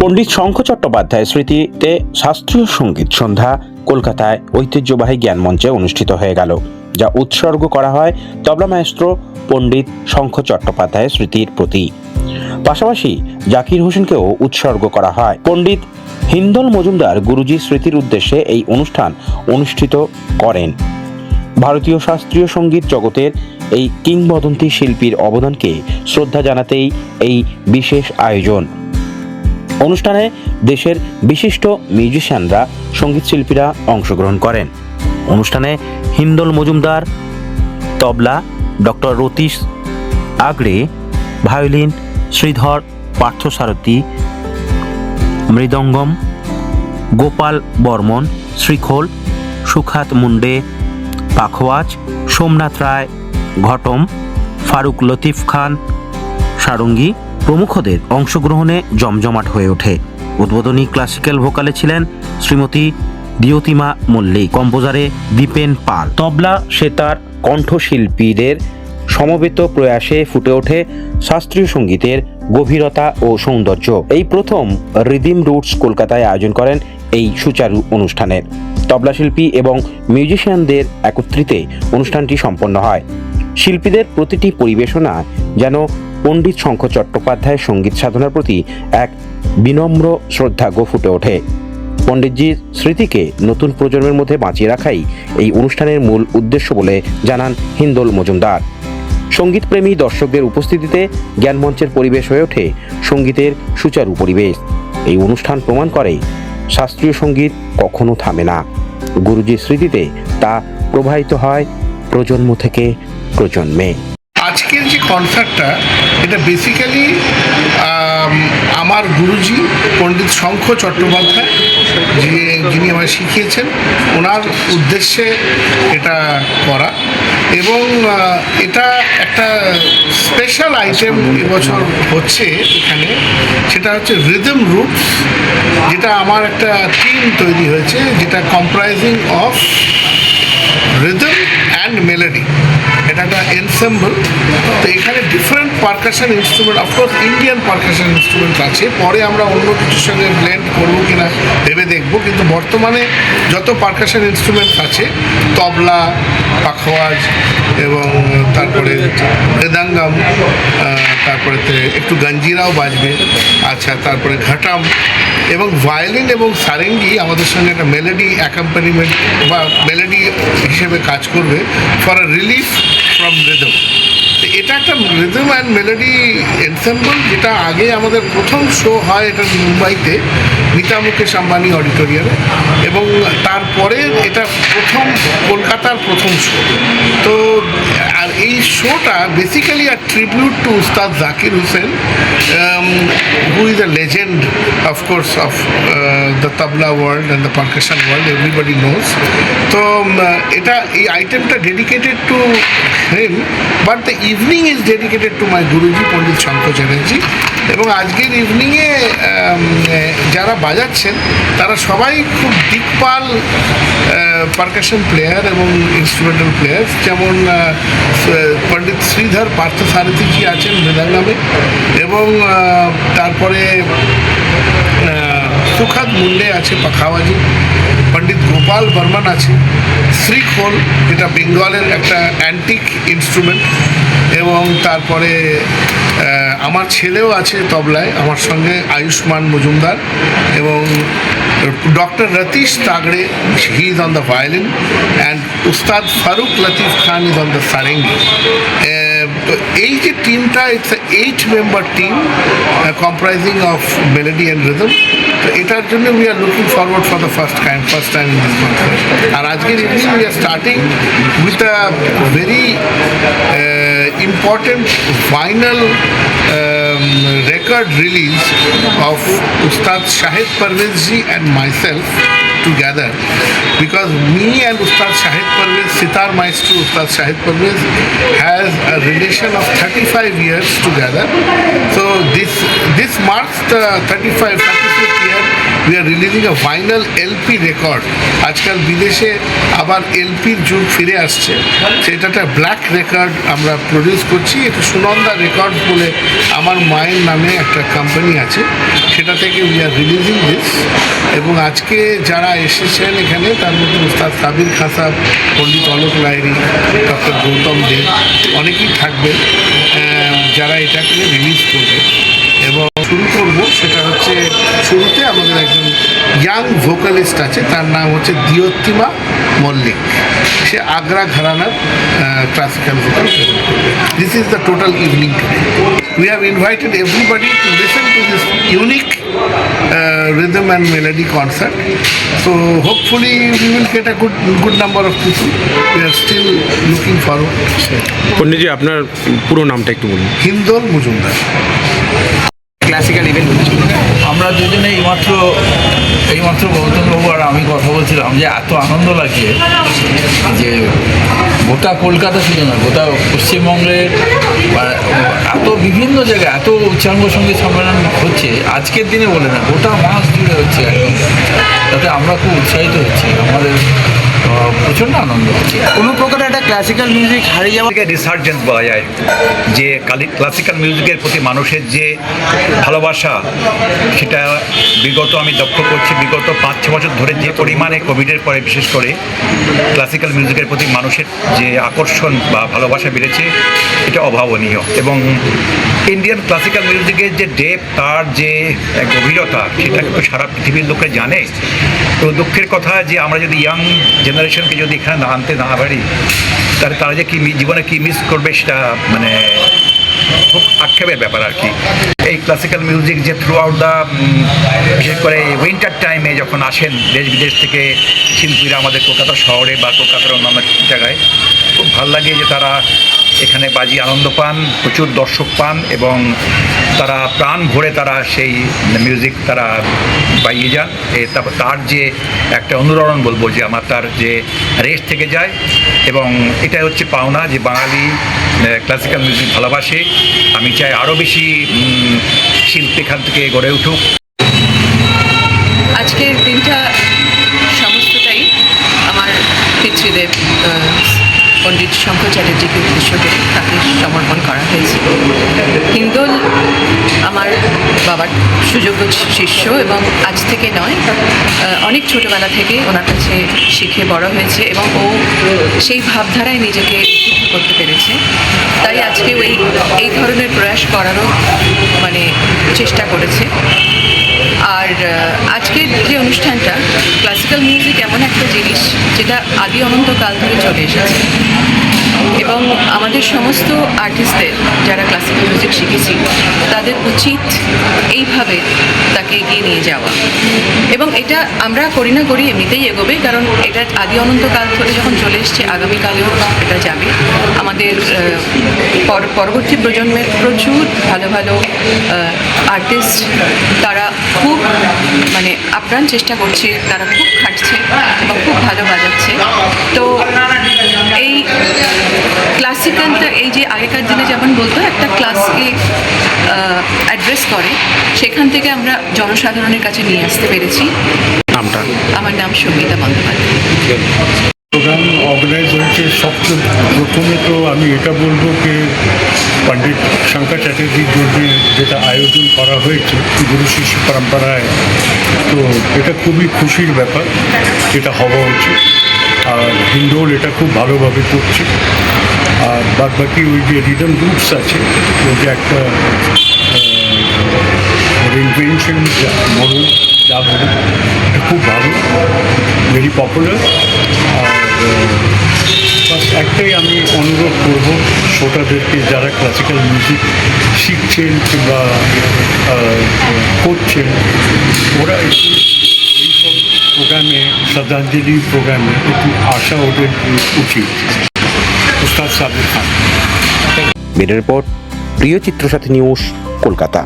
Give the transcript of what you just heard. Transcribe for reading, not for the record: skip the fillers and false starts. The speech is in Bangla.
পণ্ডিত শঙ্খ চট্টোপাধ্যায় স্মৃতিতে শাস্ত্রীয় সঙ্গীত সন্ধ্যা কলকাতায় ঐতিহ্যবাহী জ্ঞান মঞ্চে অনুষ্ঠিত হয়ে গেল, যা উৎসর্গ করা হয় তবলা মায়েস্ট্রো পণ্ডিত শঙ্খ চট্টোপাধ্যায়ের স্মৃতির প্রতি। পাশাপাশি জাকির হোসেনকেও উৎসর্গ করা হয়। পণ্ডিত হিন্দল মজুমদার গুরুজির স্মৃতির উদ্দেশ্যে এই অনুষ্ঠান অনুষ্ঠিত করেন। ভারতীয় শাস্ত্রীয় সঙ্গীত জগতের এই কিংবদন্তি শিল্পীর অবদানকে শ্রদ্ধা জানাতেই এই বিশেষ আয়োজন। অনুষ্ঠানে দেশের বিশিষ্ট মিউজিশিয়ানরা, সঙ্গীত শিল্পীরা অংশগ্রহণ করেন। অনুষ্ঠানে হিন্দল মজুমদার তবলা, ডক্টর রতীশ আগড়ে ভায়োলিন, শ্রীধর পার্থসারথী মৃদঙ্গম, গোপাল বর্মন শ্রীখোল, সুখাত মুন্ডে পাখওয়াজ, সোমনাথ রায় ঘটম, ফারুক লতিফ খান সারঙ্গী প্রমুখদের অংশগ্রহণে জমজমাট হয়ে ওঠে। উদ্বোধনী ক্লাসিক্যাল ভোকালে ছিলেন শ্রীমতী দিয়তিমা মল্লিক, কম্পোজারে দীপেন পাল। তবলা সেতার কণ্ঠশিল্পীদের সমবেত প্রয়াসে ফুটে ওঠে শাস্ত্রীয় সঙ্গীতের গভীরতা ও সৌন্দর্য। এই প্রথম রিদিম রুটস কলকাতায় আয়োজন করেন এই সুচারু অনুষ্ঠানের। তবলা শিল্পী এবং মিউজিশিয়ানদের একত্রিতে অনুষ্ঠানটি সম্পন্ন হয়। শিল্পীদের প্রতিটি পরিবেশনা যেন পণ্ডিত শঙ্খ চট্টোপাধ্যায়ের সঙ্গীত সাধনার প্রতি এক বিনম্র শ্রদ্ধাজ্ঞ ফুটে ওঠে। পণ্ডিতজির স্মৃতিকে নতুন প্রজন্মের মধ্যে বাঁচিয়ে রাখাই এই অনুষ্ঠানের মূল উদ্দেশ্য বলে জানান হিন্দল মজুমদার। সঙ্গীতপ্রেমী দর্শকদের উপস্থিতিতে জ্ঞানমঞ্চের পরিবেশ হয়ে ওঠে সঙ্গীতের সুচারু পরিবেশ। এই অনুষ্ঠান প্রমাণ করে শাস্ত্রীয় সঙ্গীত কখনো থামে না। গুরুজির স্মৃতিতে তা প্রবাহিত হয় প্রজন্ম থেকে প্রজন্মে। আজকের যে কনসার্টটা, এটা বেসিক্যালি আমার গুরুজি পণ্ডিত শঙ্খ চট্টোপাধ্যায় যিনি আমায় শিখিয়েছেন, ওনার উদ্দেশ্যে এটা করা। এবং এটা একটা স্পেশাল আইটেম এবছর হচ্ছে এখানে, সেটা হচ্ছে রিদম রুটস, যেটা আমার একটা টিম তৈরি হয়েছে, যেটা comprising of rhythm and melody. এটা একটা এনসেম্বল। তো এখানে different percussion instrument, of course Indian percussion instrument আছে, পরে আমরা অন্য কিছুর সঙ্গে ব্লেন্ড করবো কিনা ভেবে দেখবো। কিন্তু বর্তমানে যত পারকাশন ইনস্ট্রুমেন্ট আছে, তবলা, পাখওয়াজ এবং তারপরে মৃদাঙ্গম, তারপরে একটু গঞ্জিরাও বাজবে, আচ্ছা, তারপরে ঘটাম এবং ভায়োলিন এবং সারেঙ্গি আমাদের সঙ্গে একটা মেলোডি অ্যাকম্পানিমেন্ট বা মেলোডি হিসেবে কাজ করবে for a relief from rhythm. তো এটা একটা রিদম অ্যান্ড মেলোডি এনসেম্বল, যেটা আগে আমাদের প্রথম শো হয় এটা মুম্বাইতে নীতা মুকেশ আম্বানি অডিটোরিয়ামে, এবং তারপরে এটা কলকাতার প্রথম শো। তো আর এই শোটা basically a tribute to Ustad Zakir Hussain, who is a legend of course of the tabla world and the percussion world, everybody knows. তো এটা এই আইটেমটা dedicated to him, but the evening is dedicated to my Guruji Pandit Shankha Chatterjee. এবং আজকের ইভিনিংয়ে যারা বাজাচ্ছেন তারা সবাই খুব দিকপাল পারকাশন প্লেয়ার এবং ইনস্ট্রুমেন্টাল প্লেয়ার, যেমন পণ্ডিত শ্রীধর পার্থসারথীজি আছেন মৃদাঙ্গমে, এবং তারপরে সুখাত মুন্ডে আছে পাখাওয়াজি, পণ্ডিত গোপাল বর্মন আছে শ্রীখোল, যেটা বেঙ্গলের একটা অ্যান্টিক ইনস্ট্রুমেন্ট, এবং তারপরে আমার ছেলেও আছে তবলায় আমার সঙ্গে, আয়ুষ্মান মজুমদার, এবং doctor Ratish Tagde, he is on the violin, and Ustad Farooq Latif Khan is on the sarangi. তো এই যে টিমটা, it's 8 member team comprising of melody and rhythm. তো এটার জন্য we are looking forward for the first time in this concert. আর আজকের evening we are starting with a very important vinyl record release of Ustad Shahid Parvez ji and myself together, because me and Ustad Shahid Parvez, sitar maestro Ustad Shahid Parvez, has a relation of 35 years together. So this marks the 35th year we are releasing a final LP record. আজকাল বিদেশে আবার এলপির যুগ ফিরে আসছে, সেটা একটা ব্ল্যাক রেকর্ড আমরা প্রডিউস করছি। এটা সুনন্দা রেকর্ড বলে আমার মায়ের নামে একটা কোম্পানি আছে, সেটা থেকে উই আর রিলিজিং দিস। এবং আজকে যারা এসেছেন এখানে তার মধ্যে উস্তাদ কাবির খান সাহেব, পণ্ডিত অলোক লাহিড়ী, ডক্টর গৌতম দেব অনেকেই থাকবেন যারা এটাকে রিলিজ করবে। এবং শুরু করব সেটা হচ্ছে, শুরুতে আমাদের একজন ইয়াং ভোকালিস্ট আছে, তার নাম হচ্ছে দিয়োত্তিমা মল্লিক। সে আগ্রা ঘরানার ক্লাসিক্যাল ভোকাল প্রেজেন্ট করবে। This is the total evening today. We have invited everybody to listen to this unique rhythm and melody concert. So hopefully we will get a good number of people. We are still looking forward. Panditji, আপনার পুরো নামটা একটু বলুন। হিন্দোল মজুমদার। ক্লাসিক্যাল ইভেন্ট হচ্ছে, আমরা দুজনে এইমাত্র গৌতমবাবু আর আমি কথা বলছিলাম যে এত আনন্দ লাগছে যে গোটা কলকাতা শুধু না, গোটা পশ্চিমবঙ্গের এত বিভিন্ন জায়গায় এত উচ্চাঙ্গ সঙ্গীত সম্মেলন হচ্ছে আজকের দিনে বলে না, গোটা মাস জুড়ে হচ্ছে একদম। তাতে আমরা খুব উৎসাহিত হচ্ছি, আমাদের প্রচণ্ড আনন্দ হচ্ছে। কোনো প্রকার একটা ক্লাসিক্যাল মিউজিক হারিয়ে যাওয়া রিসার্জেন্স বলা যায়, যে ক্লাসিক্যাল মিউজিকের প্রতি মানুষের যে ভালোবাসা, সেটা বিগত আমি লক্ষ্য করছি বিগত 5-6 বছর ধরে যে পরিমাণে কোভিডের পরে বিশেষ করে ক্লাসিক্যাল মিউজিকের প্রতি মানুষের যে আকর্ষণ বা ভালোবাসা বেড়েছে, এটা অভাবনীয়। এবং ইন্ডিয়ান ক্লাসিক্যাল মিউজিকের যে ডেপথ, তার যে গভীরতা, সেটা কিন্তু সারা পৃথিবীর লোকে জানে। তো দুঃখের কথা যে আমরা যদি ইয়াং জেনারেশনকে যদি এখানে না আনতে না পারি, তাহলে তারা যে জীবনে কী মিস করবে সেটা মানে খুব আক্ষেপের ব্যাপার আর কি। এই ক্লাসিক্যাল মিউজিক যে থ্রু আউট দ্য, বিশেষ করে উইন্টার টাইমে যখন আসেন দেশ বিদেশ থেকে শিল্পীরা আমাদের কলকাতা শহরে বা কলকাতার অন্যান্য জায়গায়, খুব ভালো লাগে যে তারা এখানে বাজি আনন্দ পান, প্রচুর দর্শক পান এবং তারা প্রাণ ভরে তারা সেই মিউজিক তারা বাইয়ে যান। তার যে একটা অনুরণন বলবো যে আমার তার যে রেস থেকে যায়, এবং এটাই হচ্ছে পাওনা যে বাঙালি ক্লাসিক্যাল মিউজিক ভালোবাসে। আমি চাই আরও বেশি শিল্পী এখান থেকে গড়ে উঠুক। আজকের দিনটা সমস্তটাই আমার পিতৃদেব পণ্ডিত শঙ্কর চ্যাটার্জিকে উদ্দেশ্য করে তাকে সমর্পণ করা হয়েছে। হিন্দোল আমার বাবার সুযোগ্য শিষ্য, এবং আজ থেকে নয়, অনেক ছোটোবেলা থেকে ওনার কাছে শিখে বড় হয়েছে এবং ও সেই ভাবধারায় নিজেকে উদ্বুদ্ধ করতে পেরেছে। তাই আজকে এই ধরনের প্রয়াস করারও মানে চেষ্টা করেছে। আর আজকের যে অনুষ্ঠানটা, ক্লাসিক্যাল মিউজিক এমন একটা জিনিস যেটা আদি অনন্তকাল ধরে চলে এসেছে, এবং আমাদের সমস্ত আর্টিস্টদের যারা ক্লাসিক্যাল মিউজিক শিখেছি তাদের উচিত এইভাবে তাকে এগিয়ে নিয়ে যাওয়া। এবং এটা আমরা করি না করি এমনিতেই এগোবে, কারণ এটা আদি অনন্তকাল ধরে যখন চলে এসছে, আগামীকালেও এটা যাবে। আমাদের পরবর্তী প্রজন্মের প্রচুর ভালো ভালো আর্টিস্ট, তারা খুব মানে আপ্রাণ চেষ্টা করছে, তারা খুব খাটছে এবং খুব ভালো বাজাচ্ছে। তো এই ক্লাসিক্যালটা, এই যে আগেকার দিনে যেমন বলতো একটা ক্লাসকে অ্যাড্রেস করে, সেখান থেকে আমরা জনসাধারণের কাছে নিয়ে আসতে পেরেছি। নামটা? আমার নাম সঙ্গীতা বন্দ্যোপাধ্যায়। প্রোগ্রাম অর্গানাইজ হয়েছে সবচেয়ে প্রথমে তো আমি এটা বলবো যে পণ্ডিত শঙ্কর চ্যাটার্জির জন্য যেটা আয়োজন করা হয়েছে গুরু শিষ্য পরম্পরায়, তো এটা খুবই খুশির ব্যাপার, এটা হওয়া উচিত। আর হিন্দোল এটা খুব ভালোভাবে করছে। আর বাদ বাকি ওই যে রিদম রুটস আছে, ওই যে একটা ইনভেনশন বলুন যা বলুন, এটা খুব ভালো, ভেরি পপুলার। আর বাস একটাই আমি অনুরোধ করব শ্রোতাদেরকে, যারা ক্লাসিক্যাল মিউজিক শিখছেন কিংবা করছেন, ওরা একটু এইসব প্রোগ্রামে, শ্রদ্ধাঞ্জলি প্রোগ্রামে একটু আসা ওদের উচিত। উস্তাদ সাবির খান। বেড রিপোর্ট, প্রিয় চিত্রসাথী নিউজ, কলকাতা।